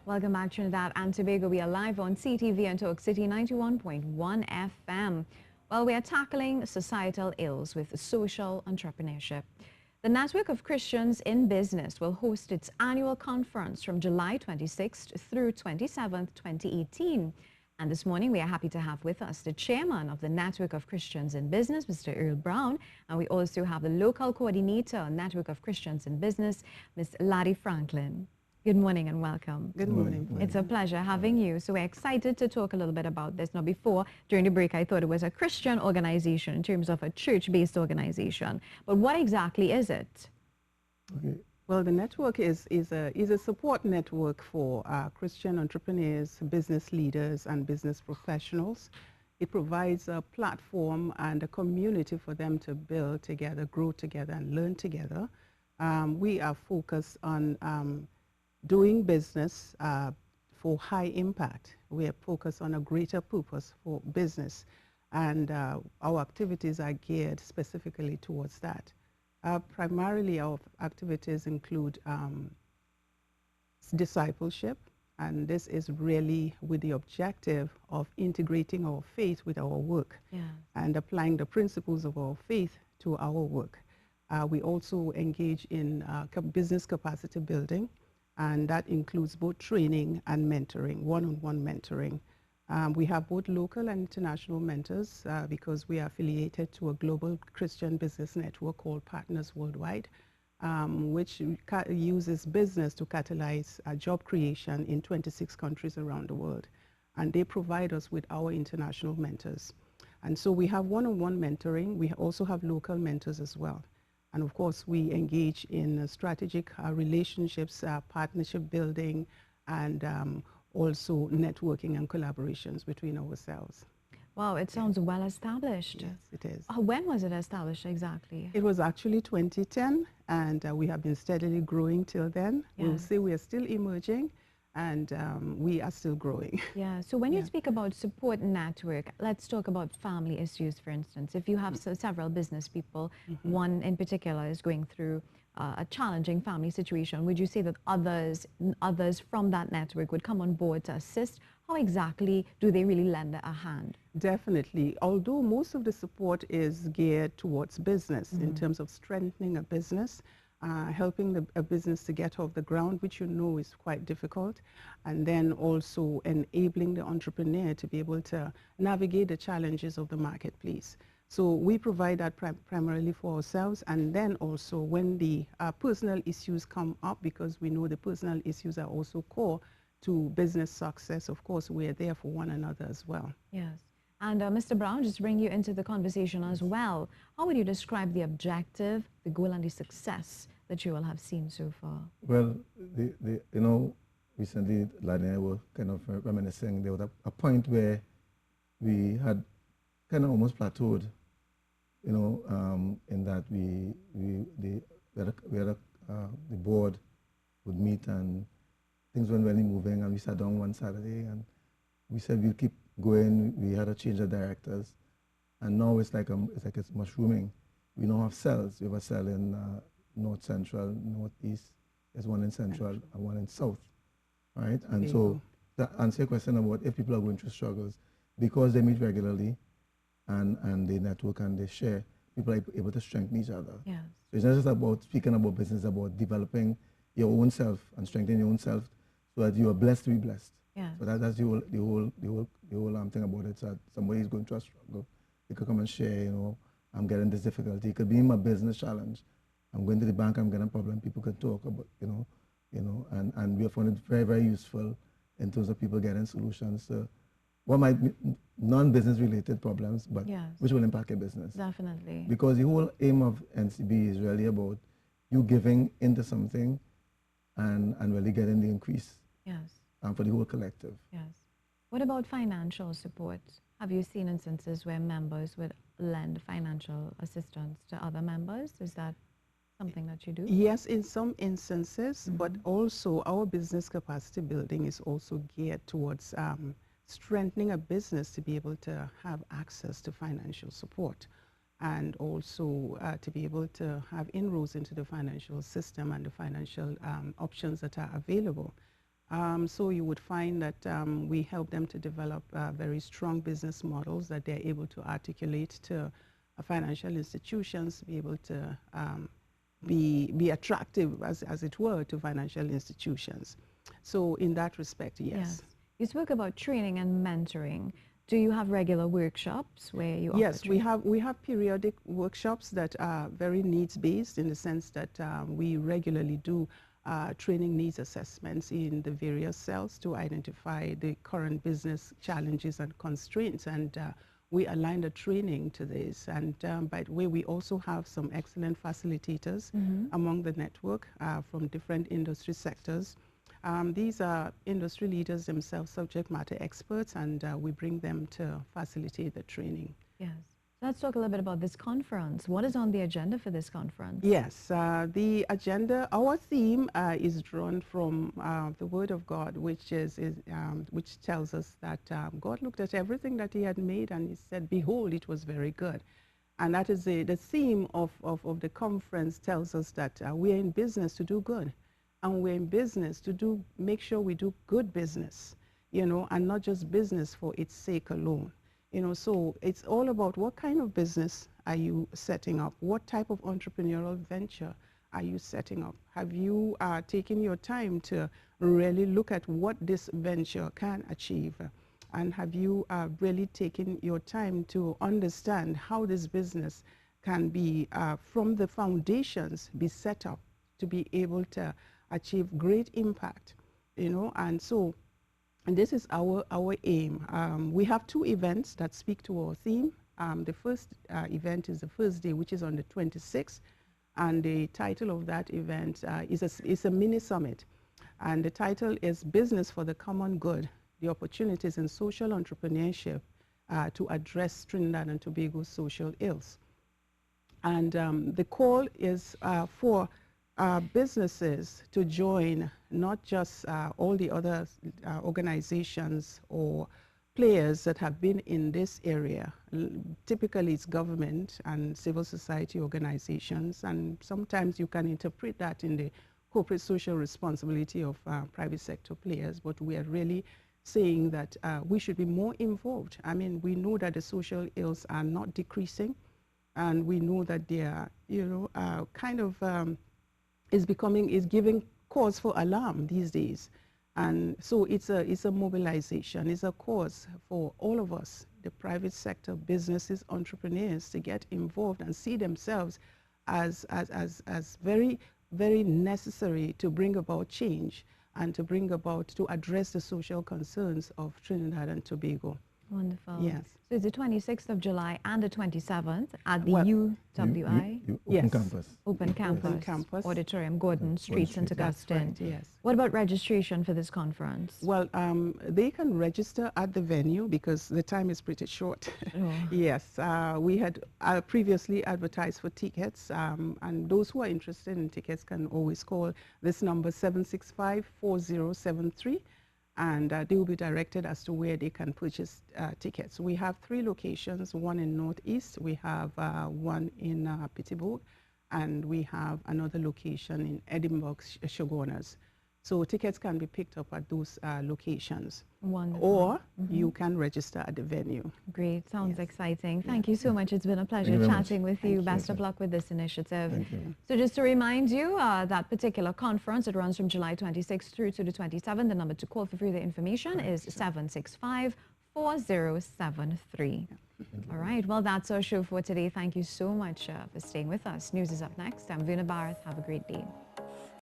Welcome back, Trinidad and Tobago. We are live on CTV and Talk City 91.1 FM. Well, we are tackling societal ills with social entrepreneurship. The Network of Christians in Business will host its annual conference from July 26th through 27th, 2018. And this morning, we are happy to have with us the chairman of the Network of Christians in Business, Mr. Earl Brown. And we also have the local coordinator, Network of Christians in Business, Ms. Laddie Franklin. Good morning and welcome. Good morning. It's a pleasure having you. So we're excited to talk a little bit about this. Now, before, during the break, I thought it was a Christian organization in terms of a church-based organization. But what exactly is it? Okay. Well, the network is a support network for Christian entrepreneurs, business leaders, and business professionals. It provides a platform and a community for them to build together, grow together, and learn together. We are focused on doing business for high impact. We are focused on a greater purpose for business, and our activities are geared specifically towards that. Primarily, our activities include discipleship, and this is really with the objective of integrating our faith with our work and applying the principles of our faith to our work. We also engage in business capacity building, and that includes both training and mentoring, one-on-one mentoring. We have both local and international mentors because we are affiliated to a global Christian business network called Partners Worldwide, which uses business to catalyze job creation in 26 countries around the world. And they provide us with our international mentors. And so we have one-on-one mentoring. We also have local mentors as well. And of course, we engage in strategic relationships, partnership building, and also networking and collaborations between ourselves. Wow, it sounds well established. Yes, it is. When was it established exactly? It was actually 2010, and we have been steadily growing till then. We'll say we are still emerging, and we are still growing. Yeah, so when you speak about support network, let's talk about family issues, for instance. If you have several business people, one in particular is going through a challenging family situation, would you say that others from that network would come on board to assist? How exactly do they really lend a hand? Definitely. Although most of the support is geared towards business in terms of strengthening a business, helping a business to get off the ground, which you know is quite difficult, and then also enabling the entrepreneur to be able to navigate the challenges of the marketplace. So we provide that primarily for ourselves, and then also when the personal issues come up, because we know the personal issues are also core to business success, of course, we are there for one another as well. Yes. And Mr. Brown, just bring you into the conversation as well. How would you describe the objective, the goal, and the success that you all have seen so far? Well, you know, recently, Laddie and I were kind of reminiscing. There was a point where we had kind of almost plateaued, you know, in that the board would meet and things weren't really moving, and we sat down one Saturday and we said we'll keep going. We had a change of directors, and now it's like it's mushrooming. We now have cells. We have a cell in North Central, Northeast. There's one in Central and one in South, right? And so to answer your question about if people are going through struggles, because they meet regularly and they network and they share, people are able to strengthen each other. Yes. So it's not just about speaking about business, it's about developing your own self and strengthening your own self so that you are blessed to be blessed. Yeah. So that's the whole thing about it. So that somebody is going through a struggle, they could come and share, you know, I'm getting this difficulty. It could be my business challenge. I'm going to the bank, I'm getting a problem. People can talk about, you know, and we have found it very, very useful in terms of people getting solutions to what might be non-business related problems, but which will impact your business. Definitely. Because the whole aim of NCB is really about you giving into something and really getting the increase. Yes. For the whole collective. Yes. What about financial support? Have you seen instances where members would lend financial assistance to other members? Is that something that you do? Yes, in some instances, but also our business capacity building is also geared towards strengthening a business to be able to have access to financial support, and also to be able to have inroads into the financial system and the financial options that are available. So you would find that we help them to develop very strong business models that they're able to articulate to financial institutions, be able to be attractive, as it were, to financial institutions. So in that respect, yes. You spoke about training and mentoring. Do you have regular workshops where you offer Yes, training? we have periodic workshops that are very needs-based, in the sense that we regularly do training needs assessments in the various cells to identify the current business challenges and constraints, and we align the training to this. And by the way, we also have some excellent facilitators among the network from different industry sectors. These are industry leaders themselves, subject matter experts, and we bring them to facilitate the training. Yes. So let's talk a little bit about this conference. What is on the agenda for this conference? Yes, the agenda, our theme is drawn from the Word of God, which which tells us that God looked at everything that He had made and He said, "Behold, it was very good." And that is the theme of the conference. Tells us that we are in business to do good. And we're in business to make sure we do good business, you know, and not just business for its sake alone. You know, so it's all about what kind of business are you setting up? What type of entrepreneurial venture are you setting up? Have you taken your time to really look at what this venture can achieve? And have you really taken your time to understand how this business can be, from the foundations, be set up to be able to achieve great impact, you know? And so, and this is our aim. We have two events that speak to our theme. The first event is the first day, which is on the 26th, and the title of that event is a mini summit, and the title is Business for the Common Good, the Opportunities in Social Entrepreneurship to Address Trinidad and Tobago's Social Ills. And the call is for businesses to join, not just all the other organizations or players that have been in this area. Typically it's government and civil society organizations, and sometimes you can interpret that in the corporate social responsibility of private sector players, but we are really saying that we should be more involved. I mean, we know that the social ills are not decreasing, and we know that they are, you know, kind of is giving cause for alarm these days. And so it's a mobilization, it's a cause for all of us, the private sector, businesses, entrepreneurs, to get involved and see themselves as very, very necessary to bring about change and to address the social concerns of Trinidad and Tobago. Wonderful. Yes. So it's the 26th of July and the 27th at the UWI. Open campus. Open campus. Auditorium, Gordon Street, St. Augustine. Right, yes. What about registration for this conference? Well, they can register at the venue because the time is pretty short. Oh. Yes, we had previously advertised for tickets, and those who are interested in tickets can always call this number 765-4073. And they will be directed as to where they can purchase tickets. We have 3 locations, one in Northeast, we have one in Pittsburgh, and we have another location in Edinburgh, Shoguners. So tickets can be picked up at those locations. Wonderful. Or you can register at the venue. Great, sounds Yes. exciting. Thank you so much. It's been a pleasure chatting with you. Best of luck with this initiative. Thank you. So just to remind you, that particular conference, it runs from July 26th through to the 27th. The number to call for further information is 765-4073. All right, well, that's our show for today. Thank you so much for staying with us. News is up next. I'm Vina Barath. Have a great day.